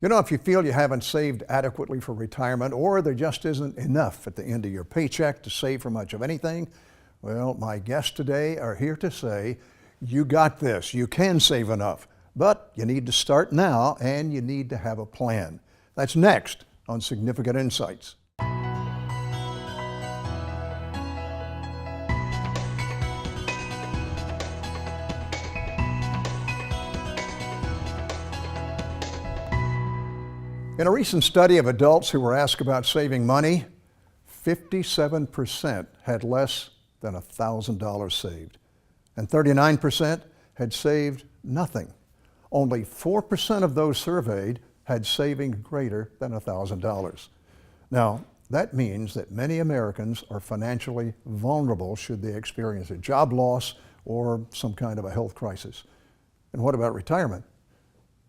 You know, if you feel you haven't saved adequately for retirement or there just isn't enough at the end of your paycheck to save for much of anything, well, my guests today are here to say, you got this, you can save enough, but you need to start now and you need to have a plan. That's next on Significant Insights. In a recent study of adults who were asked about saving money, 57% had less than $1,000 saved, and 39% had saved nothing. Only 4% of those surveyed had savings greater than $1,000. Now, that means that many Americans are financially vulnerable should they experience a job loss or some kind of a health crisis. And what about retirement?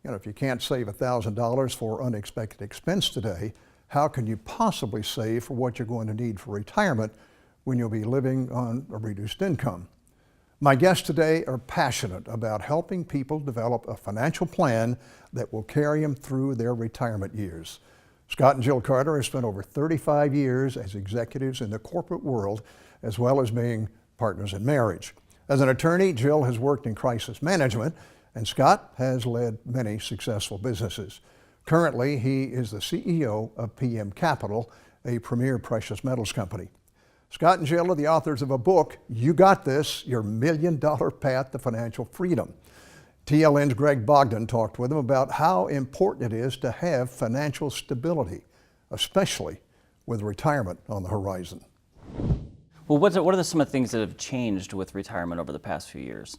You know, if you can't save $1,000 for unexpected expense today, how can you possibly save for what you're going to need for retirement when you'll be living on a reduced income? My guests today are passionate about helping people develop a financial plan that will carry them through their retirement years. Scott and Jill Carter have spent over 35 years as executives in the corporate world, as well as being partners in marriage. As an attorney, Jill has worked in crisis management, and Scott has led many successful businesses. Currently, he is the CEO of PM Capital, a premier precious metals company. Scott and Jill are the authors of a book, You Got This, Your $1 Million Path to Financial Freedom. TLN's Greg Bogdan talked with them about how important it is to have financial stability, especially with retirement on the horizon. Well, what are some of the things that have changed with retirement over the past few years?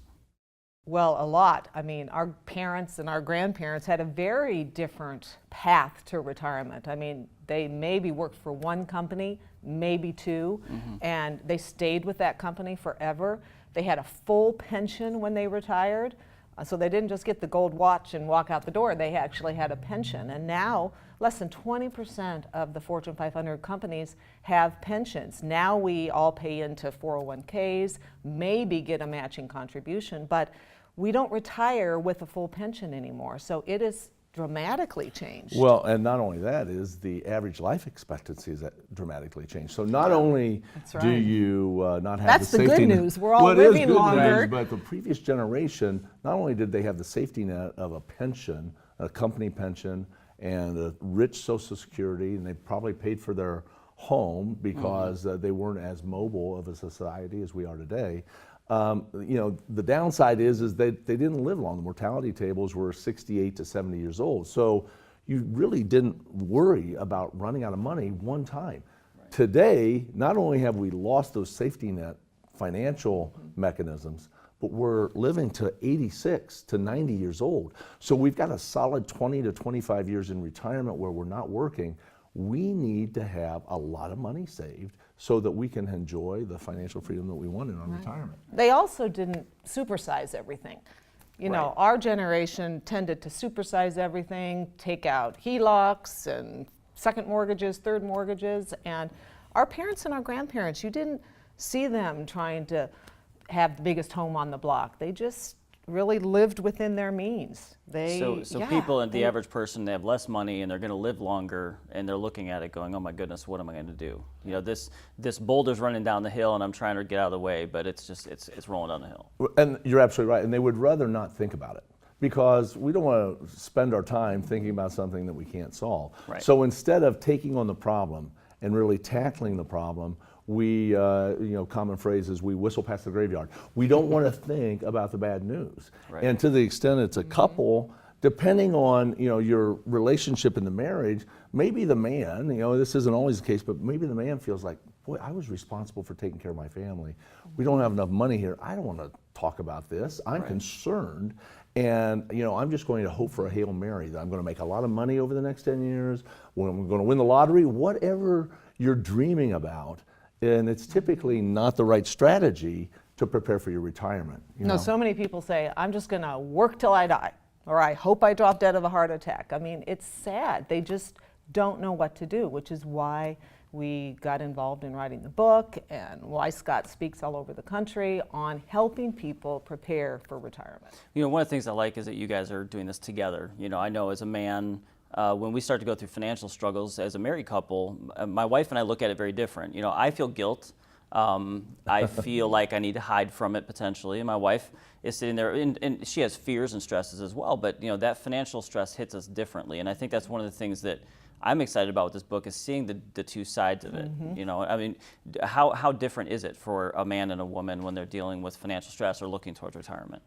Well, a lot. I mean, our parents and our grandparents had a very different path to retirement. I mean, they maybe worked for one company, maybe two, and they stayed with that company forever. They had a full pension when they retired, so they didn't just get the gold watch and walk out the door. They actually had a pension. And now, less than 20% of the Fortune 500 companies have pensions. Now we all pay into 401ks, maybe get a matching contribution, but we don't retire with a full pension anymore. So it has dramatically changed. Well, and not only that is the average life expectancy is dramatically changed. So not only do you not have That's the safety good net. news. We're all living longer. News, but the previous generation, not only did they have the safety net of a pension, a company pension, and a rich Social Security, and they probably paid for their home because they weren't as mobile of a society as we are today. You know, the downside is they didn't live long. The mortality tables were 68 to 70 years old. So you really didn't worry about running out of money one time. Right. Today, not only have we lost those safety net financial mechanisms, but we're living to 86 to 90 years old. So we've got a solid 20 to 25 years in retirement where we're not working. We need to have a lot of money saved so that we can enjoy the financial freedom that we want in our retirement. They also didn't supersize everything. You know, our generation tended to supersize everything, take out HELOCs and second mortgages, third mortgages, and our parents and our grandparents, you didn't see them trying to have the biggest home on the block. They just really lived within their means. So people and the average person, they have less money and they're going to live longer, and they're looking at it going, oh my goodness, what am I going to do? You know, this boulder's running down the hill and I'm trying to get out of the way, but it's rolling down the hill. And you're absolutely right. And they would rather not think about it because we don't want to spend our time thinking about something that we can't solve. Right. So instead of taking on the problem and really tackling the problem, we, you know, common phrase is we whistle past the graveyard. We don't want to think about the bad news. Right. And to the extent it's a couple, depending on, you know, your relationship in the marriage, maybe the man, you know, this isn't always the case, but maybe the man feels like, boy, I was responsible for taking care of my family. We don't have enough money here. I don't want to talk about this. I'm concerned. And, you know, I'm just going to hope for a Hail Mary that I'm going to make a lot of money over the next 10 years, when I'm going to win the lottery, whatever you're dreaming about. And it's typically not the right strategy to prepare for your retirement. You know? So many people say, I'm just going to work till I die, or I hope I drop dead of a heart attack. I mean, it's sad. They just don't know what to do, which is why we got involved in writing the book and why Scott speaks all over the country on helping people prepare for retirement. You know, one of the things I like is that you guys are doing this together. You know, I know as a man, when we start to go through financial struggles as a married couple, my wife and I look at it very different. You know, I feel guilt. I feel like I need to hide from it potentially. And my wife is sitting there, and she has fears and stresses as well. But you know, that financial stress hits us differently, and I think that's one of the things that I'm excited about with this book is seeing the two sides of it. You know, I mean, how different is it for a man and a woman when they're dealing with financial stress or looking towards retirement?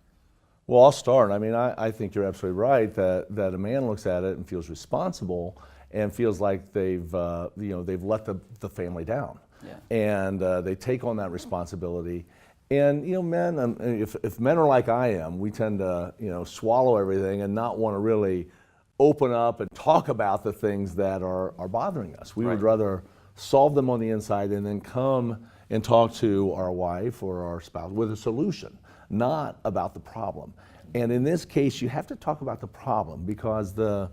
Well, I'll start. I mean, I think you're absolutely right that a man looks at it and feels responsible and feels like they've let the family down. Yeah. And they take on that responsibility. And you know, men, if men are like I am, we tend to swallow everything and not want to really open up and talk about the things that are bothering us. We would rather solve them on the inside and then come and talk to our wife or our spouse with a solution, not about the problem. And in this case, you have to talk about the problem because the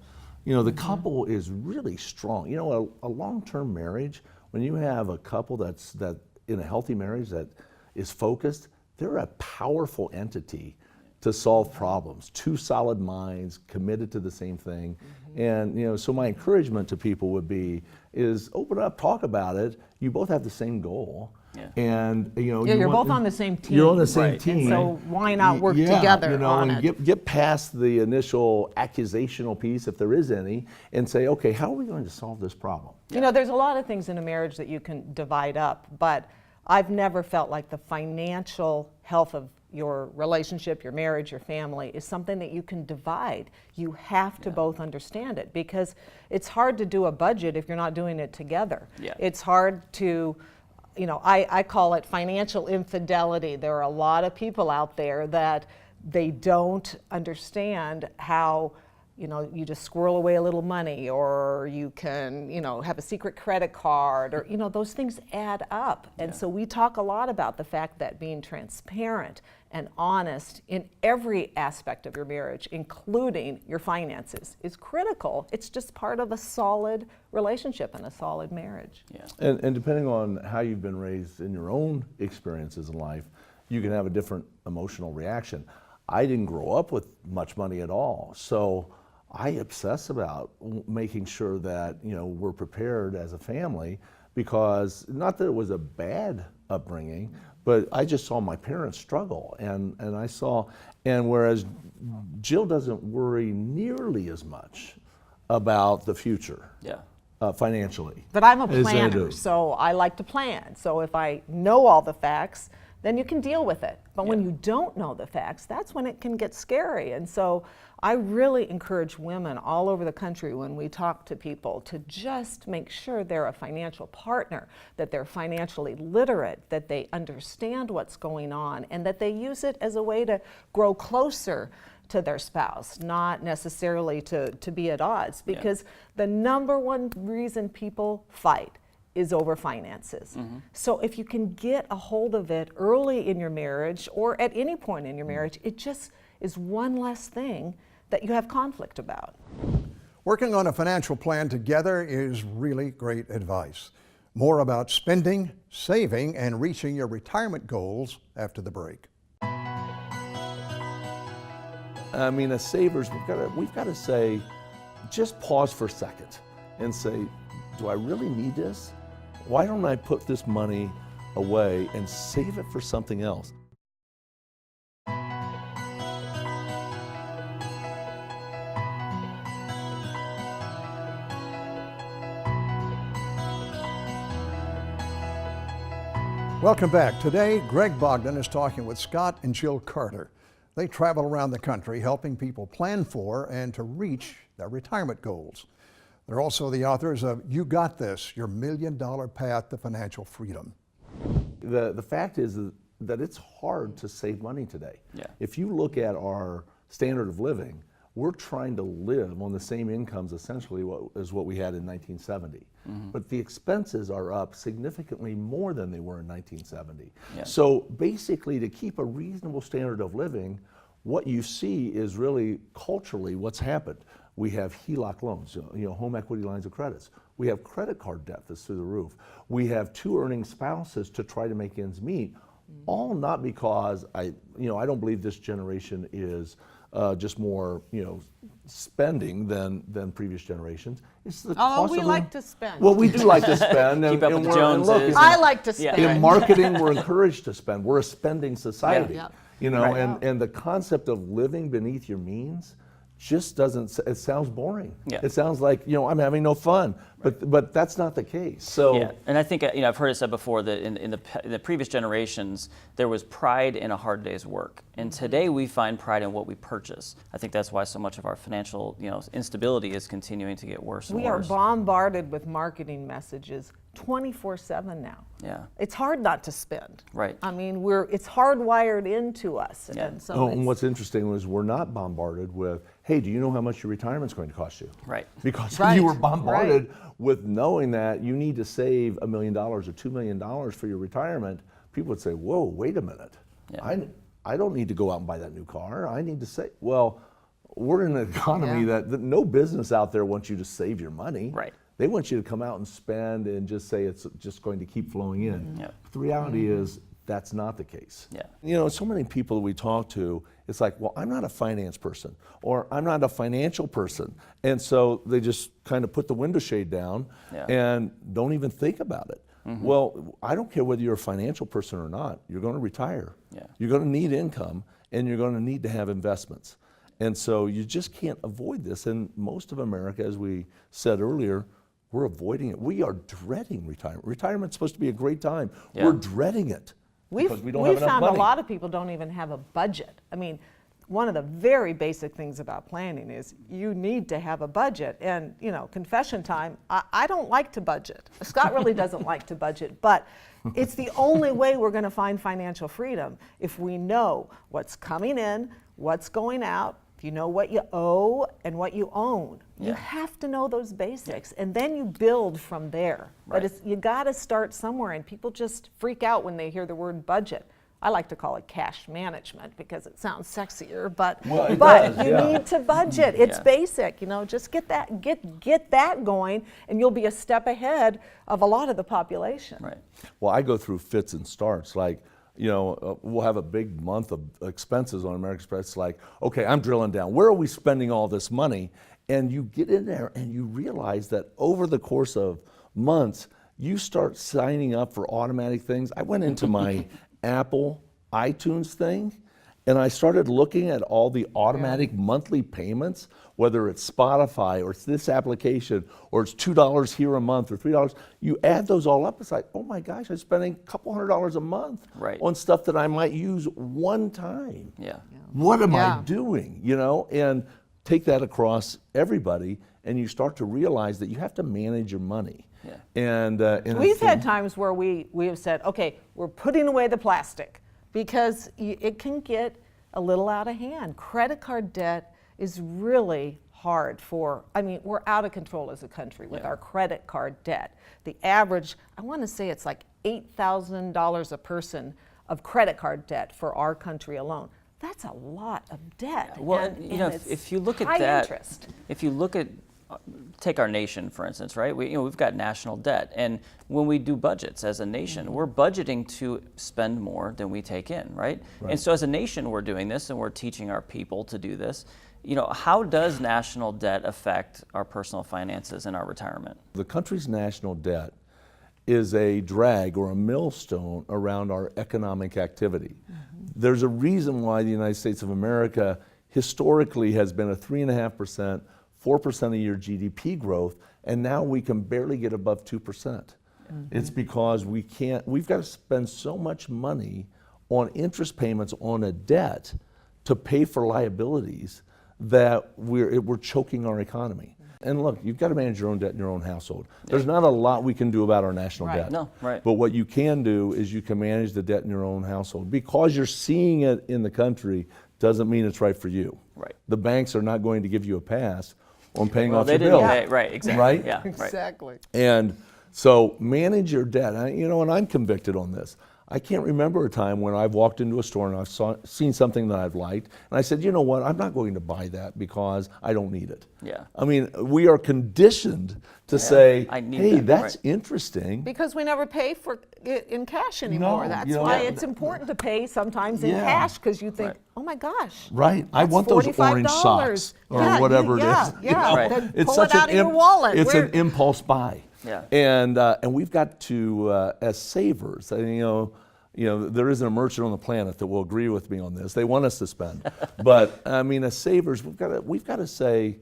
couple is really strong. You know, a long-term marriage, when you have a couple that in a healthy marriage that is focused, they're a powerful entity to solve problems. Two solid minds committed to the same thing. And so my encouragement to people would be is open up, talk about it. You both have the same goal. Yeah. And you're both on the same team. You're on the same Right. team. And so why not work together on and it? get past the initial accusational piece, if there is any, and say, okay, how are we going to solve this problem? You know, there's a lot of things in a marriage that you can divide up, but I've never felt like the financial health of your relationship, your marriage, your family is something that you can divide. You have to both understand it because it's hard to do a budget if you're not doing it together. Yeah. It's hard to, I call it financial infidelity. There are a lot of people out there that they don't understand how you just squirrel away a little money, or you can, have a secret credit card, or, those things add up. And so we talk a lot about the fact that being transparent and honest in every aspect of your marriage, including your finances, is critical. It's just part of a solid relationship and a solid marriage. Yeah. And depending on how you've been raised in your own experiences in life, you can have a different emotional reaction. I didn't grow up with much money at all, so I obsess about making sure that we're prepared as a family, because not that it was a bad upbringing, but I just saw my parents struggle, and whereas Jill doesn't worry nearly as much about the future. Yeah. Financially. But I'm a as I planner, do. so I like to plan. So if I know all the facts, then you can deal with it. But when Yeah. you don't know the facts, that's when it can get scary. And so I really encourage women all over the country when we talk to people to just make sure they're a financial partner, that they're financially literate, that they understand what's going on, and that they use it as a way to grow closer to their spouse, not necessarily to be at odds. Because the number one reason people fight is over finances. So if you can get a hold of it early in your marriage or at any point in your marriage, it just is one less thing that you have conflict about. Working on a financial plan together is really great advice. More about spending, saving, and reaching your retirement goals after the break. I mean, as savers, we've got to say, just pause for a second and say, do I really need this? Why don't I put this money away and save it for something else? Welcome back. Today, Greg Bogdan is talking with Scott and Jill Carter. They travel around the country helping people plan for and to reach their retirement goals. They're also the authors of You Got This, Your $1 Million Path to Financial Freedom. The fact is that it's hard to save money today. Yeah. If you look at our standard of living, we're trying to live on the same incomes essentially as what we had in 1970. But the expenses are up significantly more than they were in 1970. Yeah. So basically, to keep a reasonable standard of living, what you see is really culturally what's happened. We have HELOC loans, home equity lines of credits. We have credit card debt that's through the roof. We have two earning spouses to try to make ends meet, all not because I don't believe this generation is just more, spending than previous generations. It's the Oh, cost we of like to spend. Well, we do like to spend. Keep up with the we're- and look, Joneses. I like to Yeah. spend. in marketing, we're encouraged to spend. We're a spending society. Yeah. Right. And the concept of living beneath your means just doesn't, it sounds boring. Yeah. It sounds like, I'm having no fun, but that's not the case. So Yeah, and I think I've heard it said before that in the previous generations there was pride in a hard day's work, and today we find pride in what we purchase. I think that's why so much of our financial instability is continuing to get worse and We are worse. bombarded with marketing messages 24/7 now. Yeah. It's hard not to spend. Right. I mean, it's hardwired into us. Yeah. And so Oh, and it's- what's interesting was we're not bombarded with, hey, do you know how much your retirement's going to cost you? Right. Because Right, if you were bombarded with knowing that you need to save $1 million or $2 million for your retirement, people would say, whoa, wait a minute. Yeah. I don't need to go out and buy that new car. I need to save. Well, we're in an economy Yeah. that no business out there wants you to save your money. Right. They want you to come out and spend and just say it's just going to keep flowing in. Yeah. But the reality is that's not the case. Yeah. So many people that we talk to, it's like, well, I'm not a finance person or I'm not a financial person. And so they just kind of put the window shade down Yeah. and don't even think about it. Well, I don't care whether you're a financial person or not, you're going to retire. Yeah. You're going to need income and you're going to need to have investments. And so you just can't avoid this. And most of America, as we said earlier, we're avoiding it. We are dreading retirement. Retirement's supposed to be a great time. Yeah. We're dreading it because we don't have enough found money. a lot of people don't even have a budget. I mean, one of the very basic things about planning is you need to have a budget. And, confession time, I don't like to budget. Scott really doesn't like to budget, but it's the only way we're going to find financial freedom if we know what's coming in, what's going out, if you know what you owe and what you own. You Yeah. have to know those basics, and then you build from there. Right. But you got to start somewhere, and people just freak out when they hear the word budget. I like to call it cash management because it sounds sexier, but Well, it but does, you yeah. need to budget. It's Yeah. basic, just get that going, and you'll be a step ahead of a lot of the population. Right. Well, I go through fits and starts. Like, we'll have a big month of expenses on American Express. It's like, okay, I'm drilling down. Where are we spending all this money? And you get in there and you realize that over the course of months, you start signing up for automatic things. I went into my Apple iTunes thing and I started looking at all the automatic monthly payments, whether it's Spotify or it's this application or it's $2 here a month or $3. You add those all up, it's like, oh my gosh, I'm spending a couple $100 a month Right. on stuff that I might use one time. Yeah. What am Yeah. I doing? And take that across everybody, and you start to realize that you have to manage your money. Yeah. And We've had times where we have said, okay, we're putting away the plastic because it can get a little out of hand. Credit card debt is really hard we're out of control as a country with our credit card debt. The average, I want to say it's like $8,000 a person of credit card debt for our country alone. That's a lot of debt. Well, and it's if you look at high that, interest. if you look at, take our nation for instance, right? We've got national debt, and when we do budgets as a nation, we're budgeting to spend more than we take in, right? And so as a nation, we're doing this, and we're teaching our people to do this. How does national debt affect our personal finances and our retirement? the country's national debt is a drag or a millstone around our economic activity. There's a reason why the United States of America historically has been a 3.5%, 4% a year GDP growth, and now we can barely get above 2%. It's because we've got to spend so much money on interest payments on a debt to pay for liabilities that we're choking our economy. And look, you've got to manage your own debt in your own household. There's not a lot we can do about our national Right. debt. No, right. But what you can do is you can manage the debt in your own household. Because you're seeing it in the country doesn't mean it's right for you. Right. The banks are not going to give you a pass on paying Well, off they your didn't bills. pay, right? Exactly. Right? Yeah. Right. Exactly. And so manage your debt. And I'm convicted on this. I can't remember a time when I've walked into a store and I've seen something that I've liked, and I said, you know what, I'm not going to buy that because I don't need it. Yeah. I mean, we are conditioned to say, I need hey, that, that's right. interesting. Because we never pay for it in cash anymore. No, That's you know, why yeah. it's important to pay sometimes in Yeah. cash, because you think, Right. oh my gosh. Right, I that's want those orange $45. socks or Yeah, whatever yeah, it is. Yeah, Right. Then It's pull such it out of your wallet. It's Where- an impulse buy. Yeah. And we've got to, as savers, there isn't a merchant on the planet that will agree with me on this. They want us to spend, but I mean, as savers, we've got to say,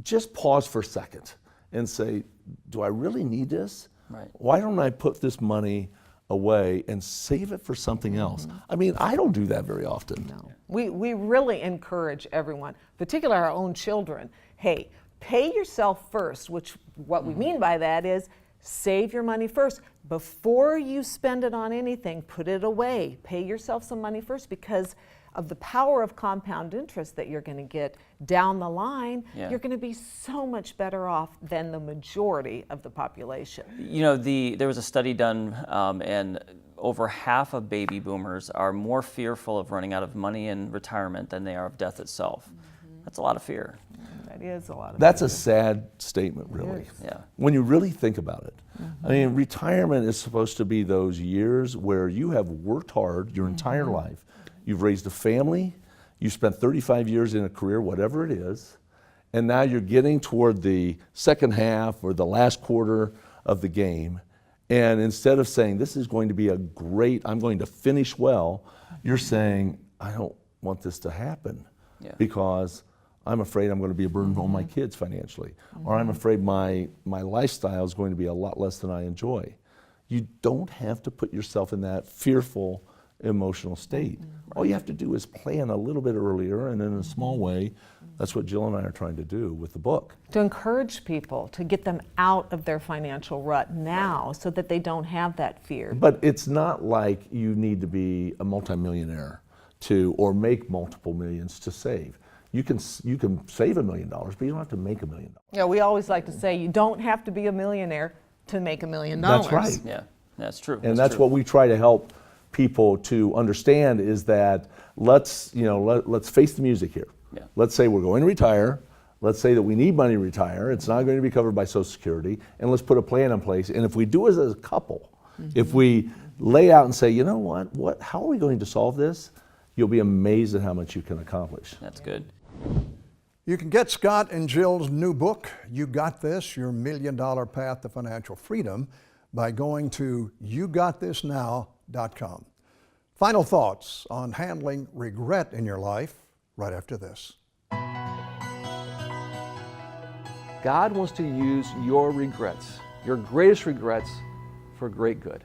just pause for a second and say, do I really need this? Right. Why don't I put this money away and save it for something else? I mean, I don't do that very often. No. We really encourage everyone, particularly our own children, hey, pay yourself first, which what we mean by that is save your money first. Before you spend it on anything, put it away. Pay yourself some money first, because of the power of compound interest that you're going to get down the line. Yeah. You're going to be so much better off than the majority of the population. You know, there was a study done, and over half of baby boomers are more fearful of running out of money in retirement than they are of death itself. That's a lot of fear. That is a lot of That's a sad statement, really. It is. Yeah. When you really think about it. I mean, retirement is supposed to be those years where you have worked hard your entire life. You've raised a family, you spent 35 years in a career, whatever it is, and now you're getting toward the second half or the last quarter of the game. And instead of saying, this is going to be I'm going to finish well, you're saying, I don't want this to happen because I'm afraid I'm going to be a burden on my kids financially, or I'm afraid my lifestyle is going to be a lot less than I enjoy. You don't have to put yourself in that fearful emotional state. All you have to do is plan a little bit earlier, and in a small way. That's what Jill and I are trying to do with the book. To encourage people, to get them out of their financial rut now so that they don't have that fear. But it's not like you need to be a multimillionaire or make multiple millions to save. You can save $1 million, but you don't have to make $1 million. Yeah, we always like to say you don't have to be a millionaire to make $1 million. That's right. Yeah, that's true. And that's what we try to help people to understand, is that let's face the music here. Yeah. Let's say we're going to retire. Let's say that we need money to retire. It's not going to be covered by Social Security, and let's put a plan in place. And if we do it as a couple, if we lay out and say, you know what, how are we going to solve this? You'll be amazed at how much you can accomplish. That's good. You can get Scott and Jill's new book, You Got This, Your $1 Million Path to Financial Freedom, by going to yougotThisNow.com. Final thoughts on handling regret in your life right after this. God wants to use your regrets, your greatest regrets, for great good.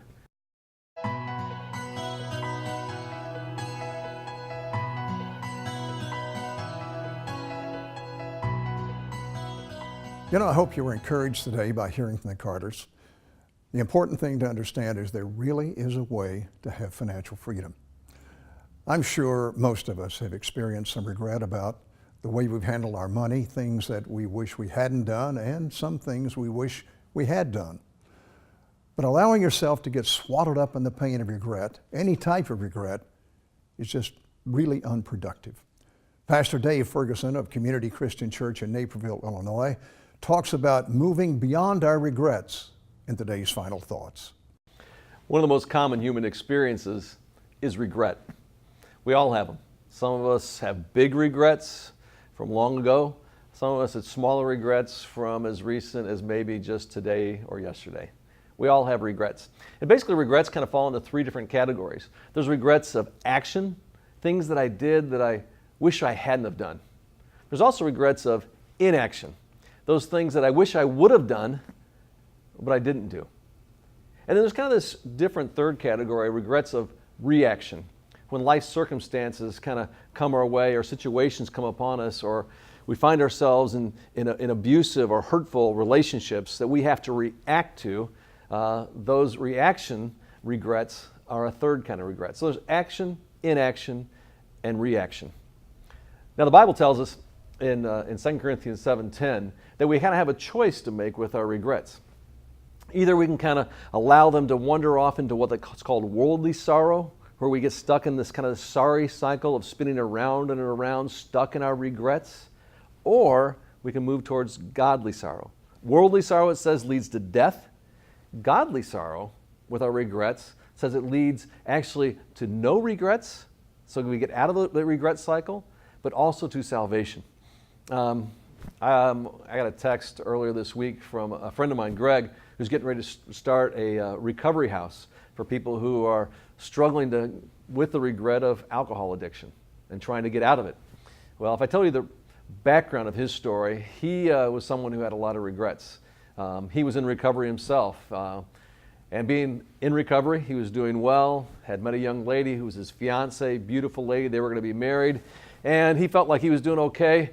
You know, I hope you were encouraged today by hearing from the Carters. The important thing to understand is there really is a way to have financial freedom. I'm sure most of us have experienced some regret about the way we've handled our money, things that we wish we hadn't done, and some things we wish we had done. But allowing yourself to get swaddled up in the pain of regret, any type of regret, is just really unproductive. Pastor Dave Ferguson of Community Christian Church in Naperville, Illinois, talks about moving beyond our regrets in today's Final Thoughts. One of the most common human experiences is regret. We all have them. Some of us have big regrets from long ago. Some of us have smaller regrets from as recent as maybe just today or yesterday. We all have regrets. And basically regrets kind of fall into three different categories. There's regrets of action, things that I did that I wish I hadn't have done. There's also regrets of inaction, those things that I wish I would have done, but I didn't do. And then there's kind of this different third category, regrets of reaction, when life circumstances kind of come our way, or situations come upon us, or we find ourselves in abusive or hurtful relationships that we have to react to. Those reaction regrets are a third kind of regret. So there's action, inaction, and reaction. Now the Bible tells us in 2 Corinthians 7:10 that we kind of have a choice to make with our regrets. Either we can kind of allow them to wander off into what's called worldly sorrow, where we get stuck in this kind of sorry cycle of spinning around and around, stuck in our regrets, or we can move towards godly sorrow. Worldly sorrow, it says, leads to death. Godly sorrow, with our regrets, says it leads actually to no regrets, so we get out of the regret cycle, but also to salvation. I got a text earlier this week from a friend of mine, Greg, who's getting ready to start a recovery house for people who are struggling with the regret of alcohol addiction and trying to get out of it. Well, if I tell you the background of his story, he was someone who had a lot of regrets. He was in recovery himself. And being in recovery, he was doing well, had met a young lady who was his fiance, beautiful lady. They were going to be married. And he felt like he was doing okay,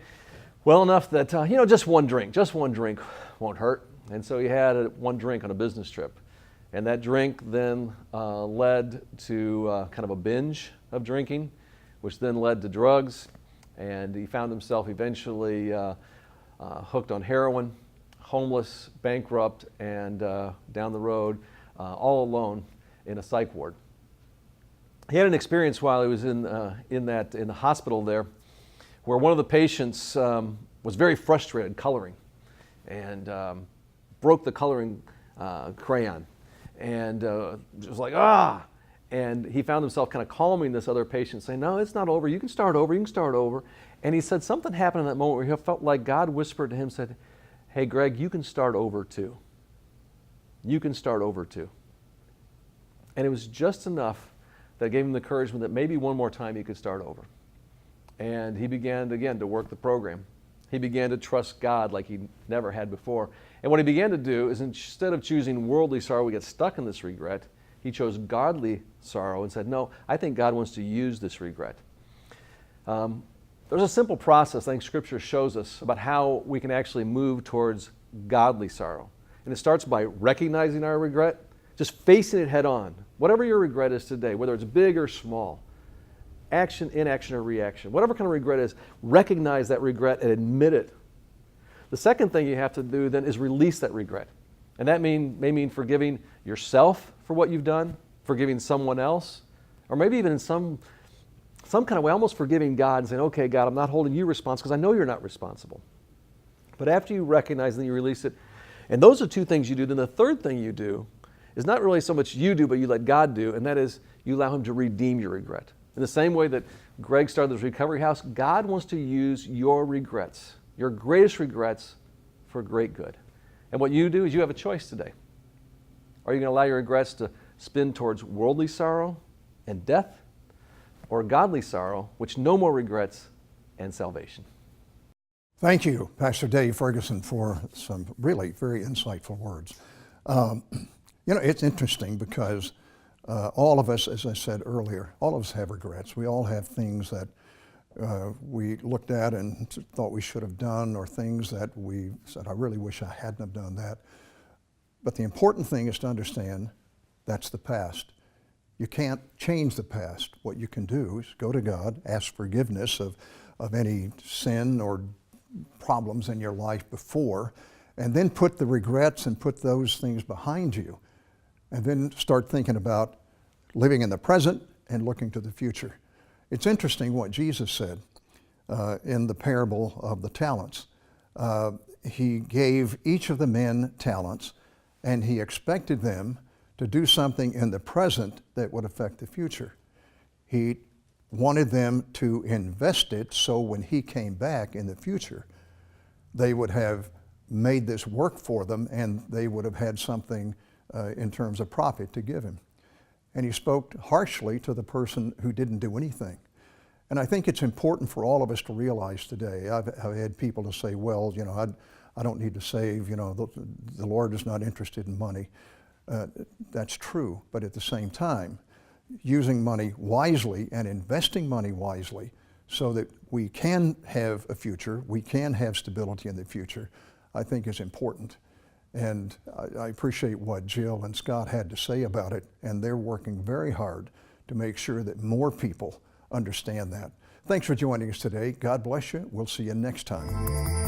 well enough that, just one drink won't hurt. And so he had one drink on a business trip. And that drink then led to kind of a binge of drinking, which then led to drugs. And he found himself eventually hooked on heroin, homeless, bankrupt, and down the road, all alone in a psych ward. He had an experience while he was in the hospital there, where one of the patients was very frustrated coloring, and broke the coloring crayon, and it was like, ah! And he found himself kind of calming this other patient, saying, no, it's not over, you can start over. And he said something happened in that moment where he felt like God whispered to him, said, hey, Greg, you can start over too. You can start over too. And it was just enough that gave him the encouragement that maybe one more time he could start over. And he began, again, to work the program. He began to trust God like he never had before. And what he began to do is, instead of choosing worldly sorrow, we get stuck in this regret, he chose godly sorrow and said, no, I think God wants to use this regret. There's a simple process I think Scripture shows us about how we can actually move towards godly sorrow. And it starts by recognizing our regret, just facing it head on. Whatever your regret is today, whether it's big or small, action, inaction, or reaction, whatever kind of regret is, recognize that regret and admit it. The second thing you have to do then is release that regret. And that may mean forgiving yourself for what you've done, forgiving someone else, or maybe even in some kind of way, almost forgiving God and saying, okay, God, I'm not holding you responsible because I know you're not responsible. But after you recognize and you release it, and those are two things you do, then the third thing you do is not really so much you do, but you let God do, and that is you allow Him to redeem your regret. In the same way that Greg started this recovery house, God wants to use your regrets, your greatest regrets, for great good. And what you do is you have a choice today. Are you going to allow your regrets to spin towards worldly sorrow and death, or godly sorrow, which no more regrets and salvation? Thank you, Pastor Dave Ferguson, for some really very insightful words. It's interesting because all of us, as I said earlier, all of us have regrets. We all have things that we looked at and thought we should have done, or things that we said, I really wish I hadn't have done that. But the important thing is to understand that's the past. You can't change the past. What you can do is go to God, ask forgiveness of any sin or problems in your life before, and then put the regrets and put those things behind you, and then start thinking about living in the present and looking to the future. It's interesting what Jesus said in the parable of the talents. He gave each of the men talents, and he expected them to do something in the present that would affect the future. He wanted them to invest it so when he came back in the future, they would have made this work for them, and they would have had something in terms of profit to give him. And he spoke harshly to the person who didn't do anything. And I think it's important for all of us to realize today. I've had people to say, well, I don't need to save, the Lord is not interested in money. That's true, but at the same time, using money wisely and investing money wisely so that we can have a future, we can have stability in the future, I think is important. And I appreciate what Jill and Scott had to say about it, and they're working very hard to make sure that more people understand that. Thanks for joining us today. God bless you. We'll see you next time.